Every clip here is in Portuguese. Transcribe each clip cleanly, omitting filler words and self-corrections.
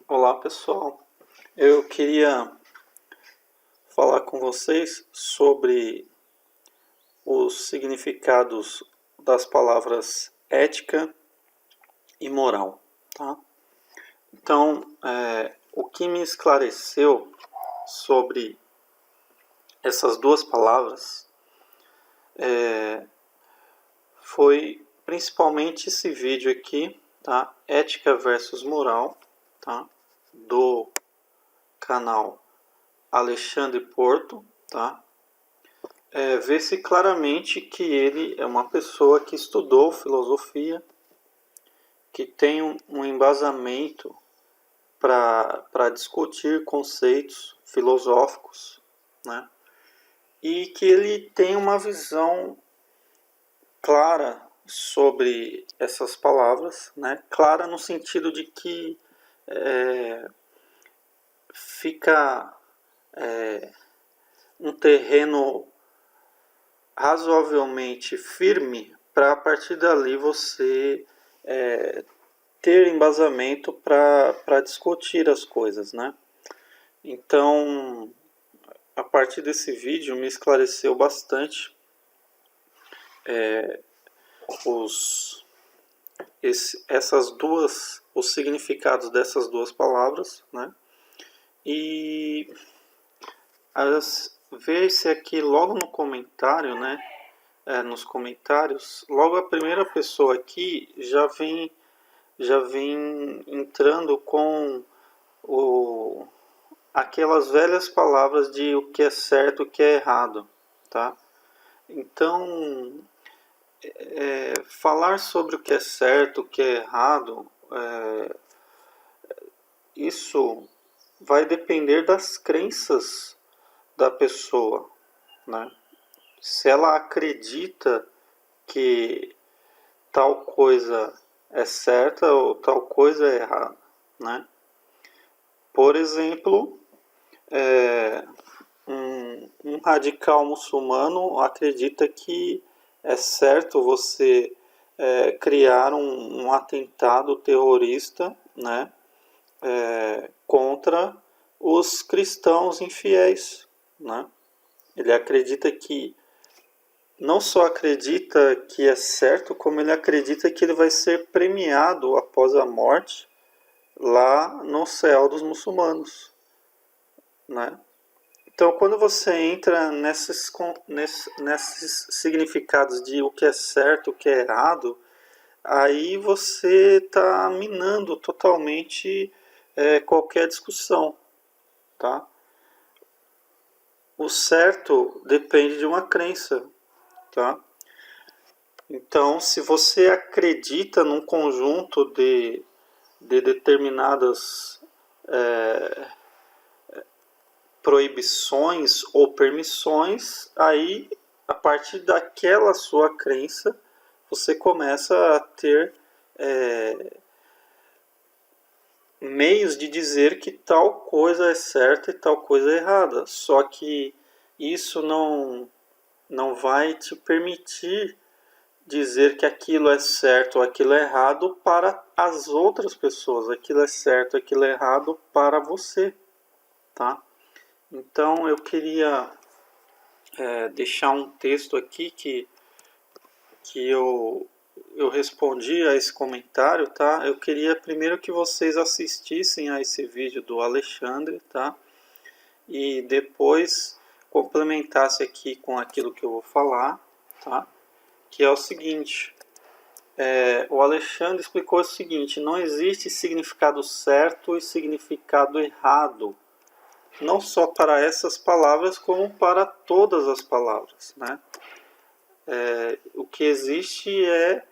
Olá pessoal, eu queria falar com vocês sobre os significados das palavras ética e moral, tá? Então, o que me esclareceu sobre essas duas palavras foi principalmente esse vídeo aqui, tá? Ética versus moral, tá? Do canal Alexandre Porto, tá? Vê-se claramente que ele é uma pessoa que estudou filosofia, que tem um embasamento para discutir conceitos filosóficos, né? E que ele tem uma visão clara sobre essas palavras, né? Clara no sentido de que fica um terreno razoavelmente firme para a partir dali você ter embasamento para discutir as coisas, né? Então, a partir desse vídeo me esclareceu bastante os os significados dessas duas palavras, né? E vê-se aqui logo no comentário, né? Nos comentários, logo a primeira pessoa aqui já vem entrando com aquelas velhas palavras de o que é certo e o que é errado, tá? Então, falar sobre o que é certo, o que é errado, isso vai depender das crenças da pessoa, né? Se ela acredita que tal coisa é certa ou tal coisa é errada, né? Por exemplo, um radical muçulmano acredita que é certo você criar um atentado terrorista, né, contra os cristãos infiéis, né? Ele acredita que não só acredita que é certo, como ele acredita que ele vai ser premiado após a morte lá no céu dos muçulmanos, né? Então, quando você entra nesses significados de o que é certo, o que é errado, aí você está minando totalmente qualquer discussão, tá? O certo depende de uma crença, tá? Então, se você acredita num conjunto de determinadas proibições ou permissões, aí a partir daquela sua crença você começa a ter meios de dizer que tal coisa é certa e tal coisa é errada. Só que isso não vai te permitir dizer que aquilo é certo ou aquilo é errado para as outras pessoas. Aquilo é certo, aquilo é errado para você, tá? Então eu queria deixar um texto aqui que eu respondi a esse comentário, tá? Eu queria primeiro que vocês assistissem a esse vídeo do Alexandre, tá? E depois complementasse aqui com aquilo que eu vou falar, tá? Que é o seguinte, o Alexandre explicou o seguinte: não existe significado certo e significado errado, não só para essas palavras como para todas as palavras, né? O que existe é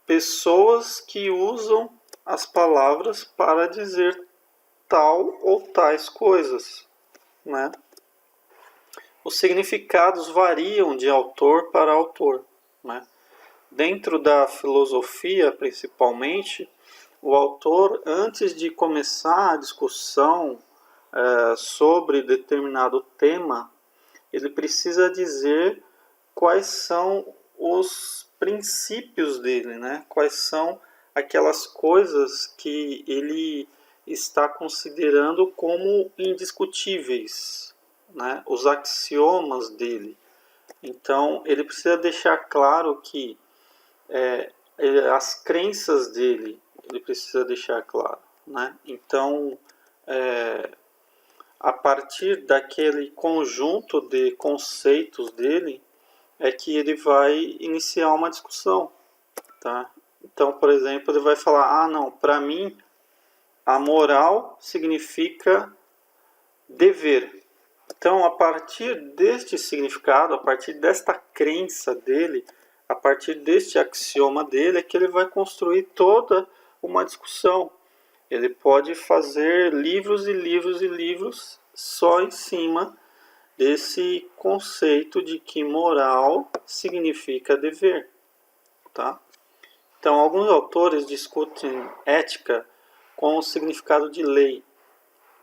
pessoas que usam as palavras para dizer tal ou tais coisas, né? Os significados variam de autor para autor, né? Dentro da filosofia, principalmente, o autor, antes de começar a discussão sobre determinado tema, ele precisa dizer quais são os princípios dele, né? Quais são aquelas coisas que está considerando como indiscutíveis, né, os axiomas dele. Então, ele precisa deixar claro que as crenças dele, ele precisa deixar claro, né? Então, a partir daquele conjunto de conceitos dele, é que ele vai iniciar uma discussão, tá? Então, por exemplo, ele vai falar, não, para mim, a moral significa dever. Então, a partir deste significado, a partir desta crença dele, a partir deste axioma dele, é que ele vai construir toda uma discussão. Ele pode fazer livros e livros e livros só em cima desse conceito de que moral significa dever, tá? Então, alguns autores discutem ética com o significado de lei,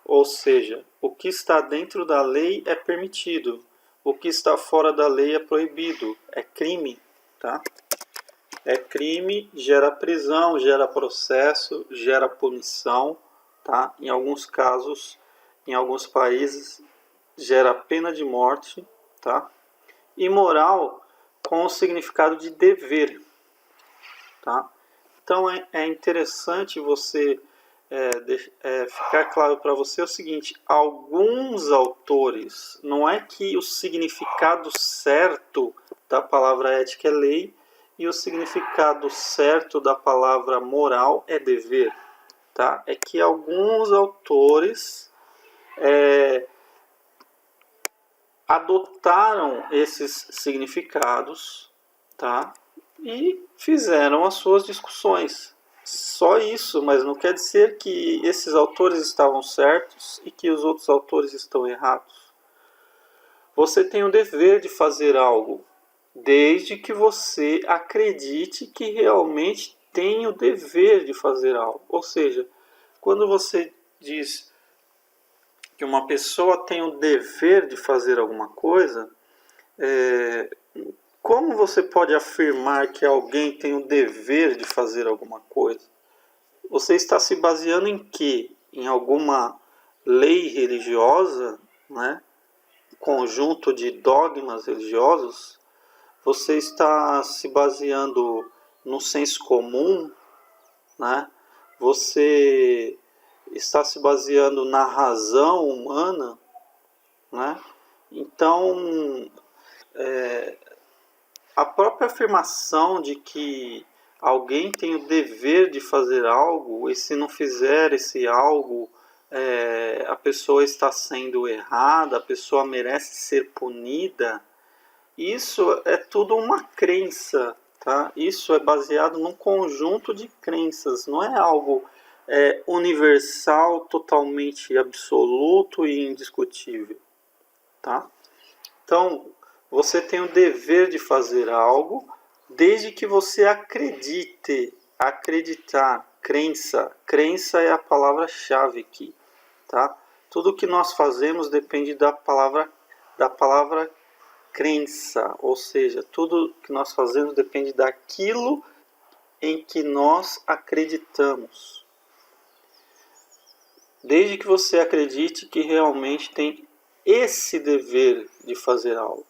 ou seja, o que está dentro da lei é permitido, o que está fora da lei é proibido, é crime, tá? É crime, gera prisão, gera processo, gera punição, tá? Em alguns casos, em alguns países, gera pena de morte, tá? E moral com o significado de dever, tá? Então é interessante você ficar claro para você o seguinte: alguns autores, não é que o significado certo da palavra ética é lei e o significado certo da palavra moral é dever, tá? É que alguns autores adotaram esses significados, tá? E fizeram as suas discussões. Só isso, mas não quer dizer que esses autores estavam certos e que os outros autores estão errados. Você tem o dever de fazer algo, desde que você acredite que realmente tem o dever de fazer algo. Ou seja, quando você diz que uma pessoa tem o dever de fazer alguma coisa, como você pode afirmar que alguém tem o dever de fazer alguma coisa? Você está se baseando em quê? Em alguma lei religiosa, né? Conjunto de dogmas religiosos? Você está se baseando no senso comum, né? Você está se baseando na razão humana, né? Então, a própria afirmação de que alguém tem o dever de fazer algo e se não fizer esse algo, a pessoa está sendo errada, a pessoa merece ser punida, isso é tudo uma crença, tá? Isso é baseado num conjunto de crenças, não é algo universal, totalmente absoluto e indiscutível, tá? Então, você tem o dever de fazer algo, desde que você acredite. Acreditar, crença. Crença é a palavra-chave aqui, tá? Tudo que nós fazemos depende da palavra crença, ou seja, tudo que nós fazemos depende daquilo em que nós acreditamos. Desde que você acredite que realmente tem esse dever de fazer algo.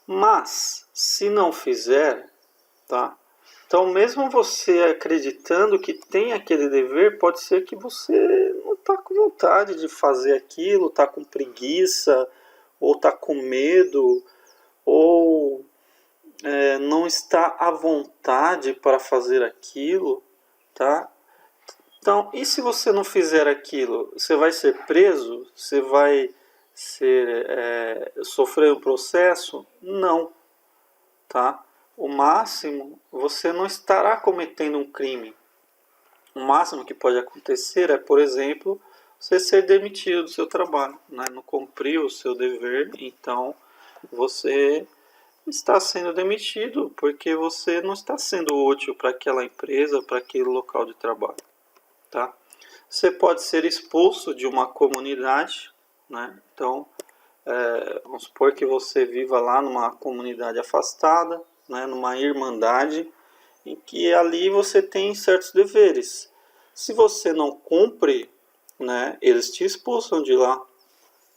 Mas, se não fizer, tá? Então, mesmo você acreditando que tem aquele dever, pode ser que você não está com vontade de fazer aquilo, está com preguiça, ou está com medo, ou não está à vontade para fazer aquilo, tá? Então, e se você não fizer aquilo, você vai ser preso? Você vai sofrer um processo? Não, tá? O máximo, você não estará cometendo um crime. O máximo que pode acontecer é, por exemplo, você ser demitido do seu trabalho, né? Não cumpriu o seu dever, então você está sendo demitido porque você não está sendo útil para aquela empresa, para aquele local de trabalho, tá? Você pode ser expulso de uma comunidade, né? Então, vamos supor que você viva lá numa comunidade afastada, né? Numa irmandade, em que ali você tem certos deveres. Se você não cumpre né, eles te expulsam de lá,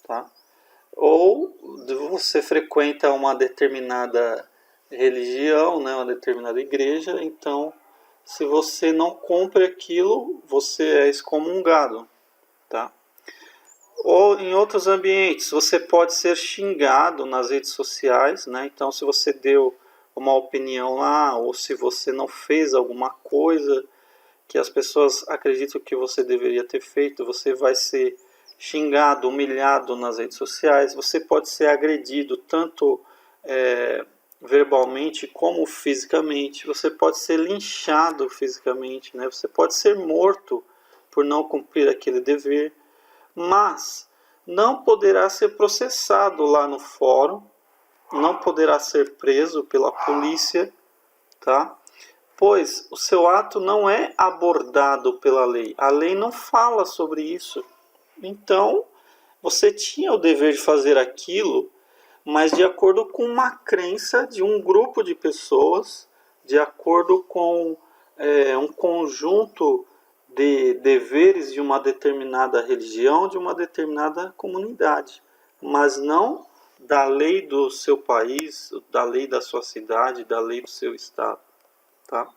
tá? Ou você frequenta uma determinada religião, né, uma determinada igreja, então se você não cumpre aquilo, você é excomungado, tá? Ou em outros ambientes, você pode ser xingado nas redes sociais, né? Então se você deu uma opinião lá, ou se você não fez alguma coisa que as pessoas acreditam que você deveria ter feito, você vai ser xingado, humilhado nas redes sociais, você pode ser agredido tanto verbalmente como fisicamente, você pode ser linchado fisicamente, né? Você pode ser morto por não cumprir aquele dever, mas não poderá ser processado lá no fórum, não poderá ser preso pela polícia, tá? Pois o seu ato não é abordado pela lei. A lei não fala sobre isso. Então, você tinha o dever de fazer aquilo, mas de acordo com uma crença de um grupo de pessoas, de acordo com um conjunto de deveres de uma determinada religião, de uma determinada comunidade, mas não da lei do seu país, da lei da sua cidade, da lei do seu estado. Tá?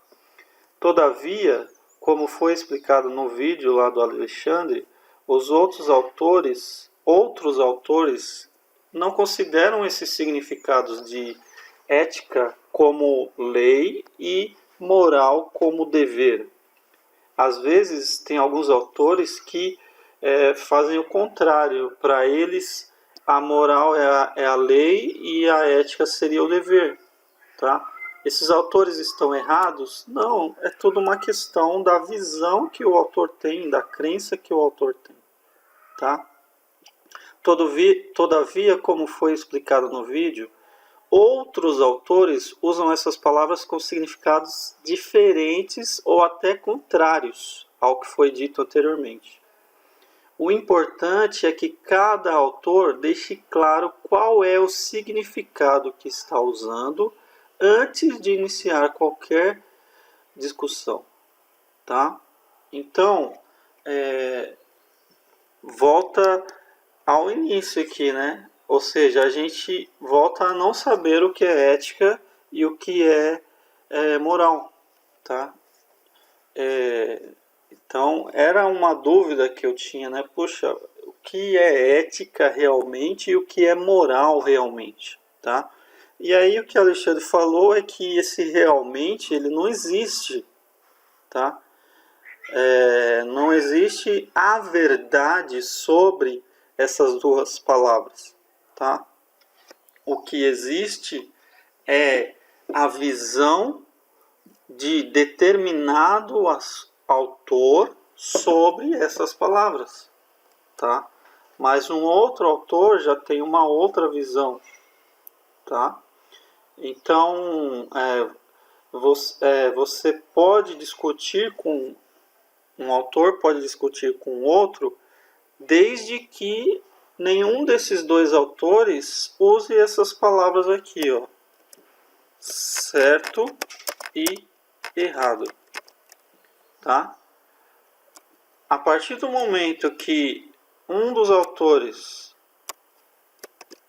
Todavia, como foi explicado no vídeo lá do Alexandre, os outros autores não consideram esses significados de ética como lei e moral como dever. Às vezes, tem alguns autores que fazem o contrário. Para eles, a moral é a lei e a ética seria o dever. Tá? Esses autores estão errados? Não, é tudo uma questão da visão que o autor tem, da crença que o autor tem. Tá? Todavia, como foi explicado no vídeo, outros autores usam essas palavras com significados diferentes ou até contrários ao que foi dito anteriormente. O importante é que cada autor deixe claro qual é o significado que está usando antes de iniciar qualquer discussão, tá? Então, volta ao início aqui, né? Ou seja, a gente volta a não saber o que é ética e o que é moral, tá? Então, era uma dúvida que eu tinha, né? Puxa, o que é ética realmente e o que é moral realmente, tá? E aí o que o Alexandre falou é que esse realmente ele não existe, tá? Não existe a verdade sobre essas duas palavras, tá? O que existe é a visão de determinado autor sobre essas palavras, tá? Mas um outro autor já tem uma outra visão, tá? Então, você pode discutir com um autor, pode discutir com outro, desde que nenhum desses dois autores use essas palavras aqui, ó, certo e errado, tá? A partir do momento que um dos autores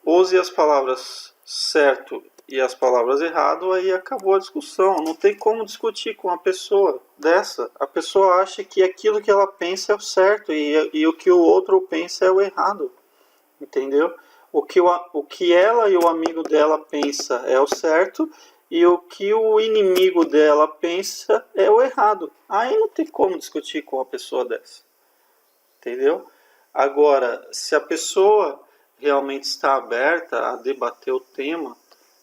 use as palavras certo e as palavras errado, aí acabou a discussão. Não tem como discutir com uma pessoa dessa. A pessoa acha que aquilo que ela pensa é o certo e o que o outro pensa é o errado. Entendeu? O que ela e o amigo dela pensa é o certo e o que o inimigo dela pensa é o errado. Aí não tem como discutir com uma pessoa dessa. Entendeu? Agora, se a pessoa realmente está aberta a debater o tema,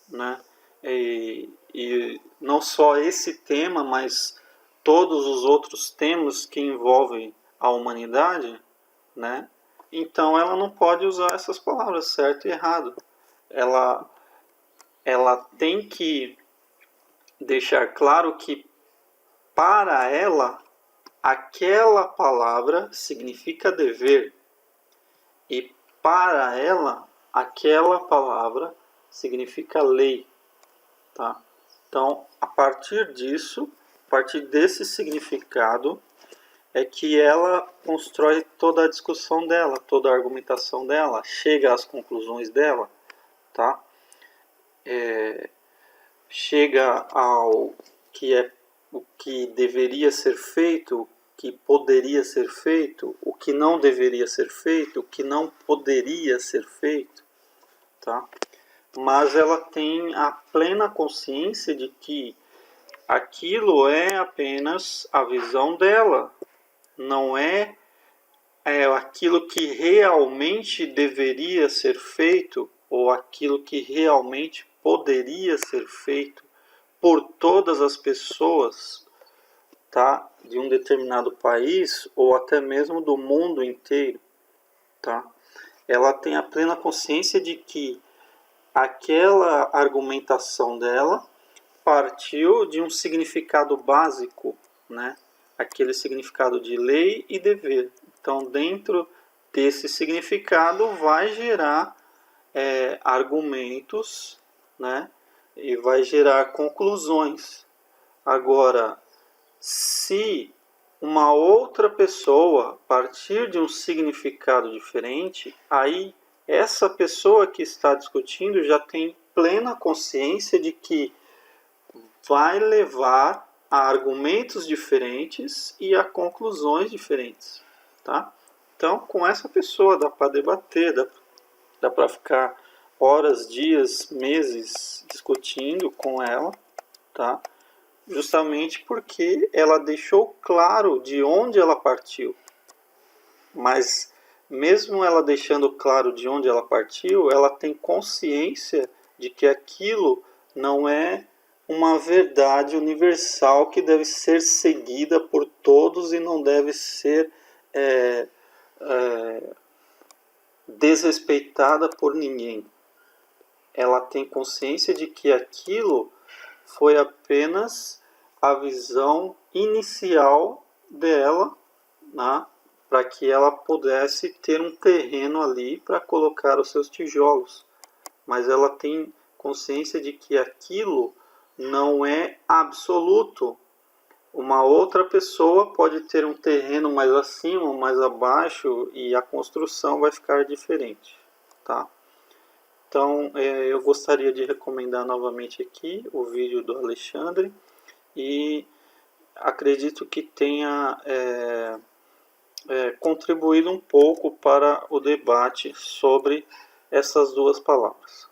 né? E não só esse tema, mas todos os outros temas que envolvem a humanidade, né? Então ela não pode usar essas palavras certo e errado. Ela, ela tem que deixar claro que para ela aquela palavra significa dever e para ela aquela palavra significa lei, tá? Então, a partir disso, a partir desse significado, é que ela constrói toda a discussão dela, toda a argumentação dela, chega às conclusões dela, tá? Chega ao que é o que deveria ser feito, o que poderia ser feito, o que não deveria ser feito, o que não poderia ser feito, tá? Mas ela tem a plena consciência de que aquilo é apenas a visão dela, não é aquilo que realmente deveria ser feito ou aquilo que realmente poderia ser feito por todas as pessoas, tá? De um determinado país ou até mesmo do mundo inteiro, tá? Ela tem a plena consciência de que aquela argumentação dela partiu de um significado básico, né? Aquele significado de lei e dever. Então, dentro desse significado, vai gerar argumentos, né? E vai gerar conclusões. Agora, se uma outra pessoa partir de um significado diferente, aí essa pessoa que está discutindo já tem plena consciência de que vai levar a argumentos diferentes e a conclusões diferentes, tá? Então, com essa pessoa dá para debater, dá para ficar horas, dias, meses discutindo com ela, tá? Justamente porque ela deixou claro de onde ela partiu. Mas mesmo ela deixando claro de onde ela partiu, ela tem consciência de que aquilo não é uma verdade universal que deve ser seguida por todos e não deve ser desrespeitada por ninguém. Ela tem consciência de que aquilo foi apenas a visão inicial dela, né, para que ela pudesse ter um terreno ali para colocar os seus tijolos. Mas ela tem consciência de que aquilo não é absoluto. Uma outra pessoa pode ter um terreno mais acima, mais abaixo e a construção vai ficar diferente, tá? Então, eu gostaria de recomendar novamente aqui o vídeo do Alexandre e acredito que tenha contribuído um pouco para o debate sobre essas duas palavras.